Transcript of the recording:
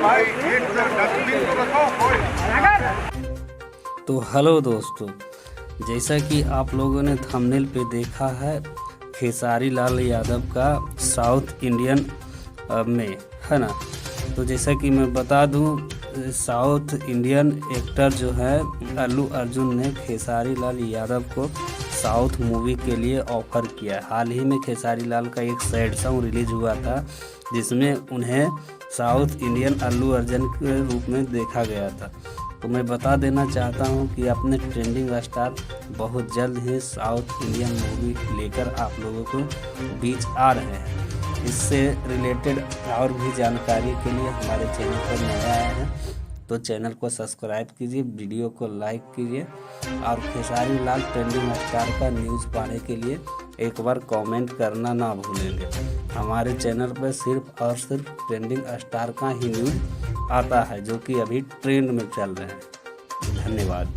भाई एक डस्टबिन तो रखो कोई। तो हेलो दोस्तों, जैसा कि आप लोगों ने थंबनेल पे देखा है, खेसारी लाल यादव का साउथ इंडियन में है ना। तो जैसा कि मैं बता दूं, साउथ इंडियन एक्टर जो है अल्लू अर्जुन ने खेसारी लाल यादव को साउथ मूवी के लिए ऑफर किया है। हाल ही में खेसारी लाल का एक सैड सॉन्ग रिलीज हुआ था जिसमें उन्हें साउथ इंडियन अल्लू अर्जुन के रूप में देखा गया था। तो मैं बता देना चाहता हूं कि अपने ट्रेंडिंग स्टार बहुत जल्द ही साउथ इंडियन मूवी लेकर आप लोगों को बीच आ रहे हैं। इससे रिलेटेड और भी जानकारी के लिए हमारे चैनल पर नया आए हैं तो चैनल को सब्सक्राइब कीजिए, वीडियो को लाइक कीजिए और खेसारी लाल ट्रेंडिंग स्टार का न्यूज़ पाने के लिए एक बार कमेंट करना ना भूलेंगे। हमारे चैनल पर सिर्फ और सिर्फ ट्रेंडिंग स्टार का ही न्यूज़ आता है जो कि अभी ट्रेंड में चल रहे हैं। धन्यवाद।